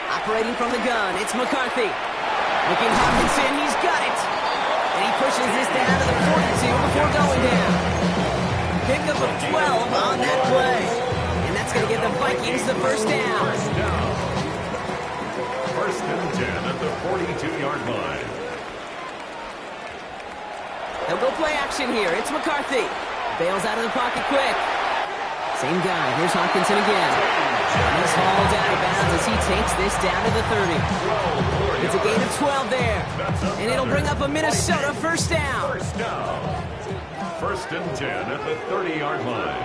Operating from the gun, it's McCarthy. Looking Hawkinson, he's got it. And he pushes this down to the 42 before going down. Pickup of 12 on that play. And that's going to get the Vikings the 1st down. 1st and 10 at the 42-yard line. They'll go play action here. It's McCarthy. Bails out of the pocket quick. Same guy. Here's Hawkinson again. He's hauled out of bounds as he takes this down to the 30. It's a gain of 12 there. And it'll bring up a Minnesota 1st down. 1st and 10 at the 30-yard line.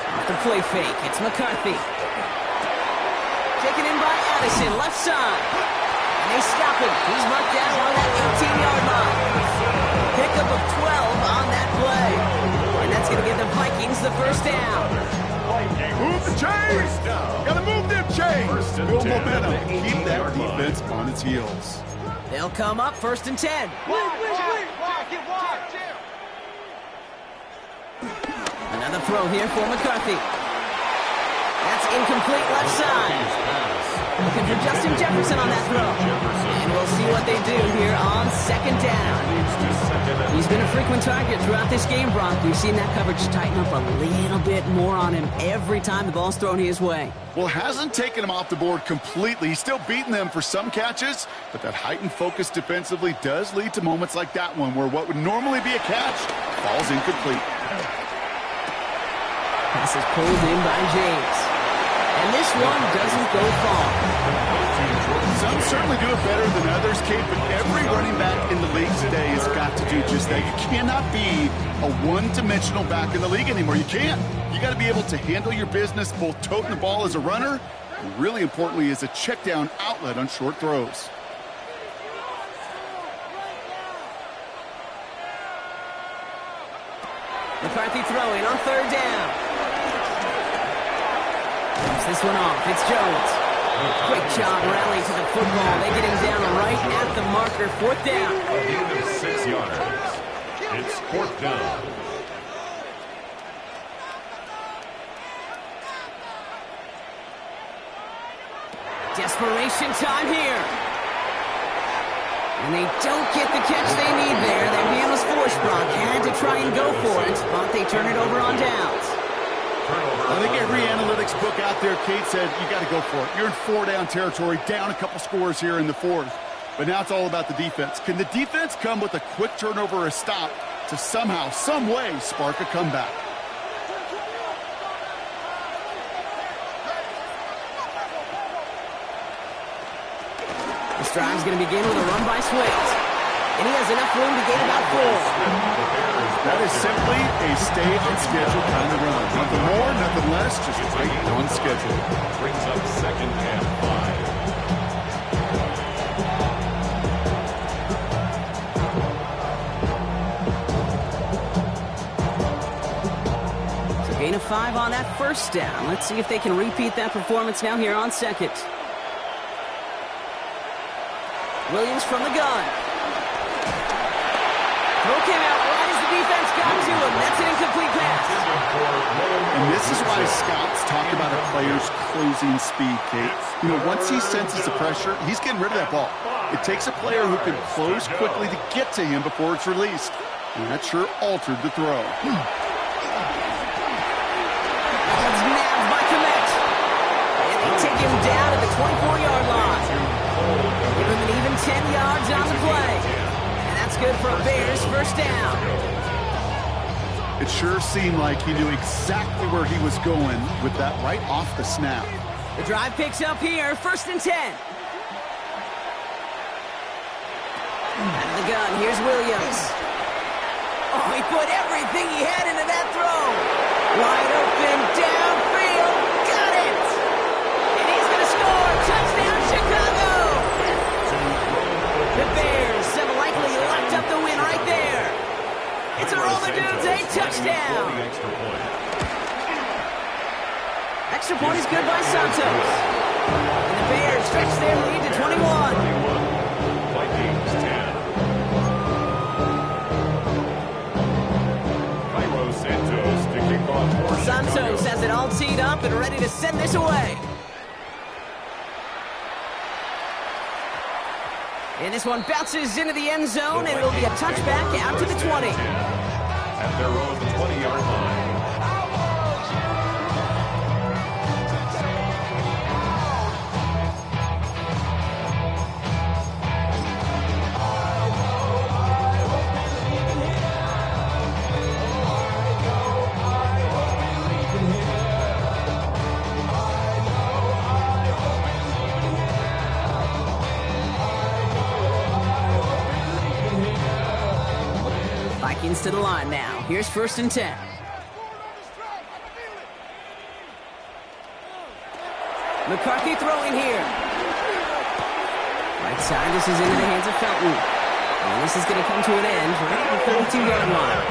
Off the play fake. It's McCarthy. Taken in by Addison, left side. And they stop him. He's marked down on that 18-yard line. Pickup of 12 on that play. And that's going to give the Vikings the 1st down. Move the chains! Gotta move them chains! Build momentum. Keep that defense on its heels. They'll come up 1st and 10. Another throw here for McCarthy. That's incomplete left side. Looking for Justin Jefferson on that throw. And we'll see what they do here on 2nd down. He's been a frequent target throughout this game, Brock. We've seen that coverage tighten up a little bit more on him every time the ball's thrown his way. Well, hasn't taken him off the board completely. He's still beating them for some catches, but that heightened focus defensively does lead to moments like that one where what would normally be a catch falls incomplete. Pass is pulled in by James. And this one doesn't go far. Some certainly do it better than others, Kate, but every running back in the league today has got to do just that. You cannot be a one-dimensional back in the league anymore. You can't. You got to be able to handle your business, both toting the ball as a runner, and really importantly as a check-down outlet on short throws. McCarthy throwing on 3rd down. This one off. It's Jones. Quick job rallying to the football. They get him down right at the marker. 4th down. A gain of 6 yards. It's 4th down. Desperation time here. And they don't get the catch they need there. Their man was forced, Brock. Had to try and go for it, but they turn it over on downs. I think every analytics book out there, Kate, said you got to go for it. You're in 4-down territory, down a couple scores here in the 4th. But now it's all about the defense. Can the defense come with a quick turnover or a stop to somehow, some way, spark a comeback? This drive's going to begin with a run by Swift. And he has enough room to gain about 4. That is simply a stay on schedule kind of run. Nothing more, nothing less, just right on schedule. Brings up 2nd and 5. So gain of 5 on that first down. Let's see if they can repeat that performance now here on 2nd. Williams from the gun. Throw came out right as the defense got to him. That's an incomplete pass. And this is why scouts talk about a player's closing speed, Kate. You know, once he senses the pressure, he's getting rid of that ball. It takes a player who can close quickly to get to him before it's released. And that sure altered the throw. That's nabbed by Komet. And they take him down at the 24-yard line. Give him an even 10 yards on the play. That's good for a Bears first down. It sure seemed like he knew exactly where he was going with that right off the snap. The drive picks up here, 1st and 10. Out of the gun, here's Williams. Oh, he put everything he had into that throw. Wide open, downfield, got it! And he's going to score, touchdown Chicago! The Bears have likely locked up the win right there. It's a roll the dudes, a touchdown. Extra point is good by Santos. And the Bears stretch their lead to 21. Vikings 10. Santos to kick off for Santos has it all teed up and ready to send this away. And this one bounces into the end zone, and it'll be a touchback out to the 20. At their own 20-yard line. Vikings to the line now. Here's 1st and 10. McCarthy throwing here. Right side, this is into the hands of Felton. And this is going to come to an end right at the 32-yard line.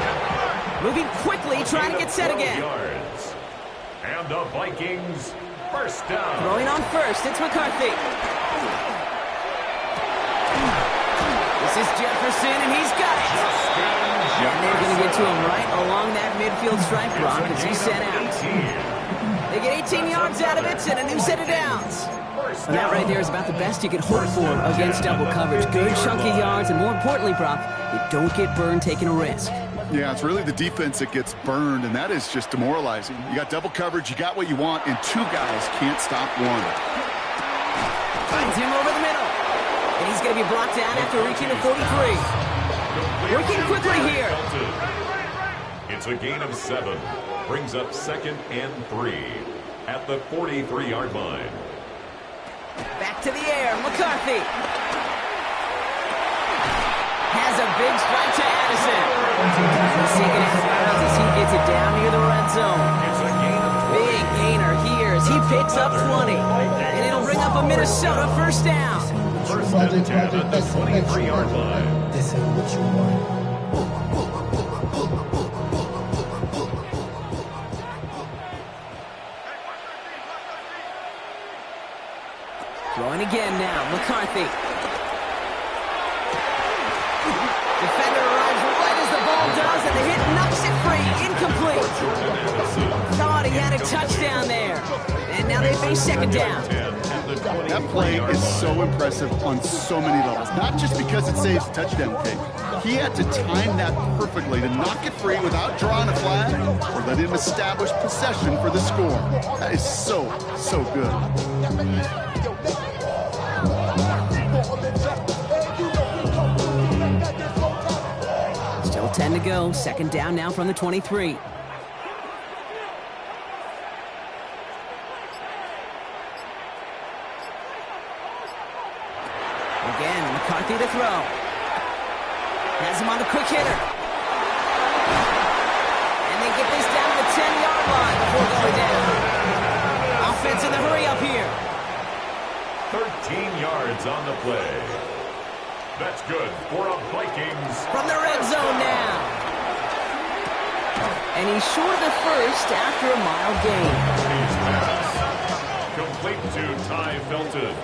Moving quickly, trying to get set again. Yards. And the Vikings first down. Throwing on 1st, it's McCarthy. This is Jefferson, and he's got it. And they're going to get to him right along that midfield stripe, Brock, as he's set out. They get 18 yards out of it and a new set of downs. And that right there is about the best you could hope for against double coverage. Good chunky yards, and more importantly, Brock, you don't get burned taking a risk. Yeah, it's really the defense that gets burned, and that is just demoralizing. You got double coverage, you got what you want, and 2 guys can't stop one. Finds him over the middle. And he's going to be blocked down after reaching the 43. Working quickly here. It's a gain of 7. Brings up 2nd and 3 at the 43-yard line. Back to the air, McCarthy. Has a big strike to Addison. He's taking it out as he gets it down near the red zone. Big gainer here as he picks up 20. And it'll bring up a Minnesota first down. First and 10 at the 23-yard line. This ain't what you want. Throwing again now, McCarthy. Defender arrives right as the ball does, and the hit knocks it free. Incomplete. Thought he had a touchdown there. And now they face 2nd down. That play is so impressive on so many levels. Not just because it saves a touchdown kick. He had to time that perfectly to knock it free without drawing a flag or let him establish possession for the score. That is so, so good. Still 10 to go. 2nd down now from the 23. McCarthy to throw. Has him on the quick hitter. And they get this down to the 10-yard line before going down. Offense in the hurry up here. 13 yards on the play. That's good for a Vikings. From the red zone now. And he's short of the first after a mile gain. Complete to Ty Felton.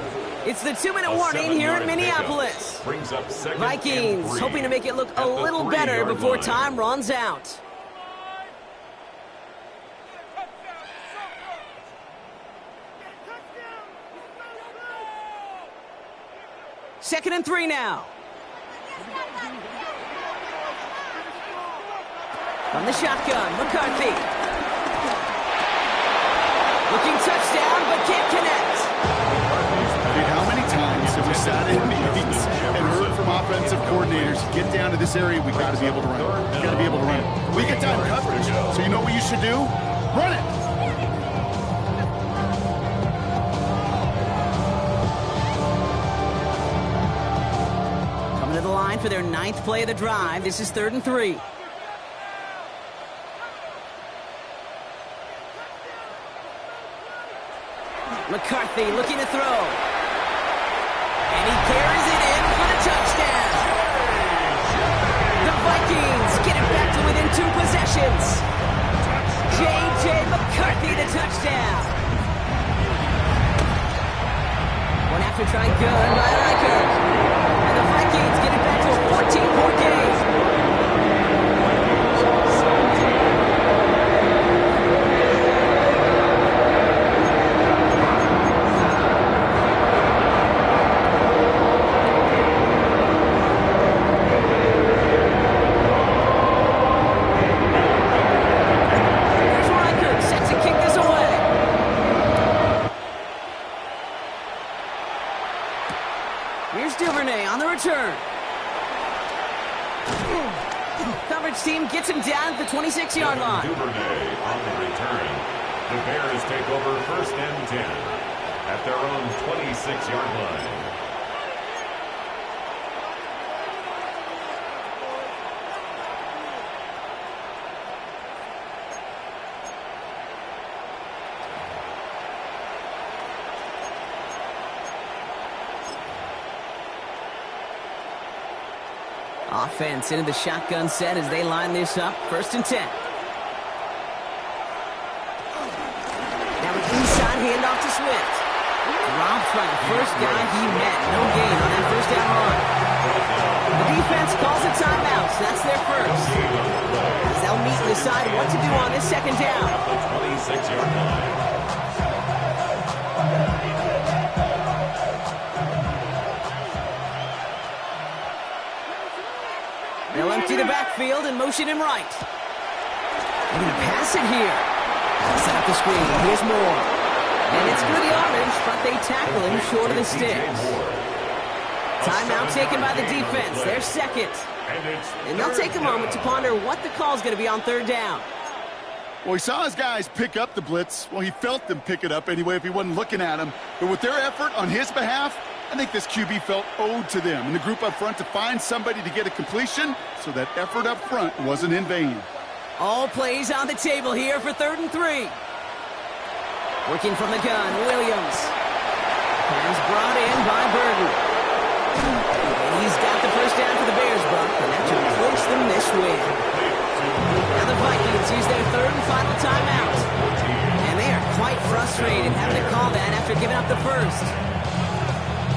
It's the 2-minute warning here in Minneapolis. Brings up second Vikings hoping to make it look a little better before time runs out. Second and 3 now. From the shotgun, McCarthy. Looking touchdown, but can't connect. Dude, how many times have we sat in meetings and heard from offensive coordinators, get down to this area, we got to be able to run it. We got to be able to run it. We get time coverage, so you know what you should do? Run it. Coming to the line for their 9th play of the drive. This is 3rd and 3. McCarthy looking to throw. And he carries it in for the touchdown. The Vikings get it back to within 2 possessions. J.J. McCarthy the touchdown. One after try good by Riker. And the Vikings get it back to a 14-point game. Return. Coverage team gets him down at the 26-yard line. Duvernay on the return. The Bears take over 1st and 10 at their own 26-yard line. Offense into the shotgun set as they line this up. 1st and 10. Now an inside handoff to Swift. Robbed by the first guy he met. No gain on that 1st down run. The defense calls a timeout. So that's their first. As they'll meet and decide what to do on this 2nd down. At the 26-yard line. They'll empty the backfield and motion him right. They're going to pass it here. Set up the screen. Here's Moore. And it's good yardage, but they tackle him short of the sticks. Timeout taken by the defense. Their 2nd. And they'll take a moment to ponder what the call is going to be on 3rd down. Well, he saw his guys pick up the blitz. Well, he felt them pick it up anyway if he wasn't looking at them. But with their effort on his behalf, I think this QB felt owed to them and the group up front to find somebody to get a completion, so that effort up front wasn't in vain. All plays on the table here for 3rd and 3. Working from the gun, Williams. Pass brought in by Burton. And he's got the 1st down for the Bears, Buck, and that should clinch them this win. Now the Vikings use their 3rd and final timeout. And they are quite frustrated having to call that after giving up the 1st.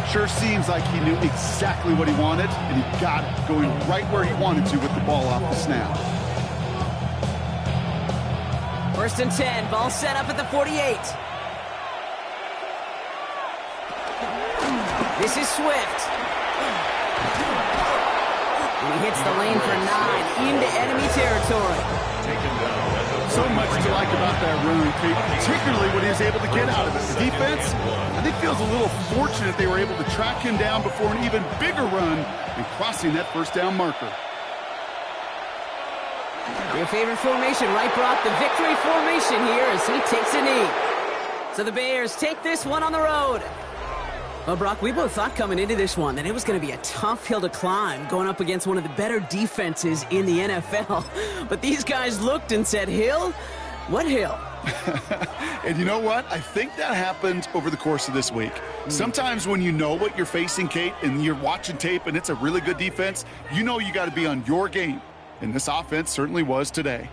Sure seems like he knew exactly what he wanted, and he got it, going right where he wanted to with the ball off the snap. 1st and 10, ball set up at the 48. This is Swift. And he hits the lane for 9 into enemy territory. So much to like about that run, Pete, particularly what he was able to get out of it. The defense, I think, feels a little fortunate they were able to track him down before an even bigger run and crossing that 1st down marker. Your favorite formation, right, Brock? The victory formation here as he takes a knee. So the Bears take this one on the road. Well, Brock, we both thought coming into this one that it was going to be a tough hill to climb going up against one of the better defenses in the NFL. But these guys looked and said, Hill? What hill? And you know what? I think that happened over the course of this week. Sometimes when you know what you're facing, Kate, and you're watching tape and it's a really good defense, you know you got to be on your game. And this offense certainly was today.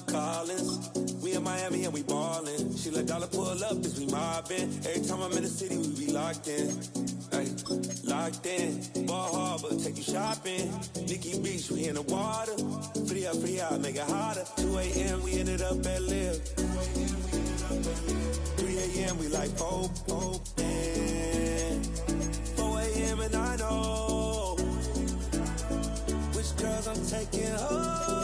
Collins. We in Miami and we ballin'. She let dollar pull up as we mobbin'. Every time I'm in the city, we be locked in. Ay, locked in. Ball Harbor, take you shopping. Nikki Beach, we in the water. Free up, make it hotter. 2 a.m., we ended up at Live. 3 a.m., we like Pope. 4 a.m. and I know which girls I'm taking home.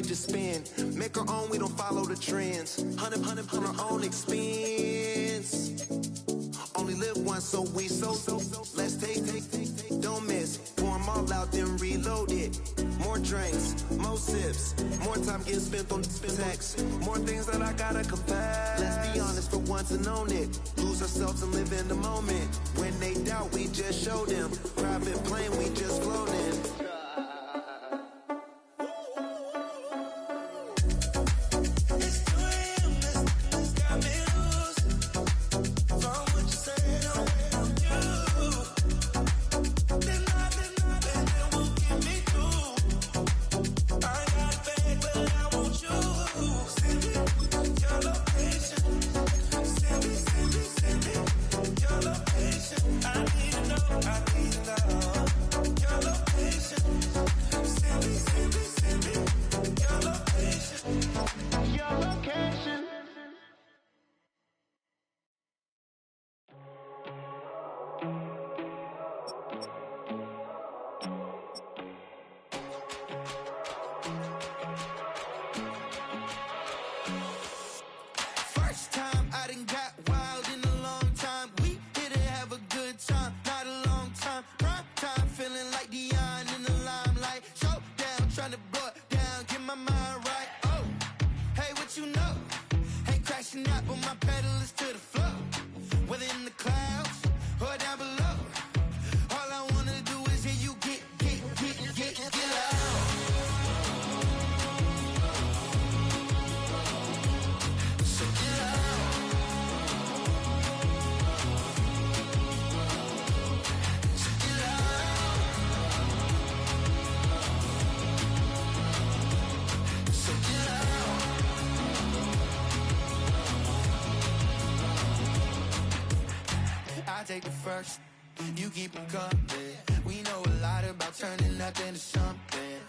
Just spin, make our own, we don't follow the trends. 100 on our own expense. Only live once, so we so. Let's take, don't miss. Pour 'em all out, then reload it. More drinks, more sips, more time getting spent on text. More things that I gotta confess. Let's be honest for once and own it. Lose ourselves and live in the moment. When they doubt, we just show them. Private plane, we just float in. Crashing out, but my pedal is to the floor. Whether in the clouds or down take the first. You keep them coming. We know a lot about turning nothing to something.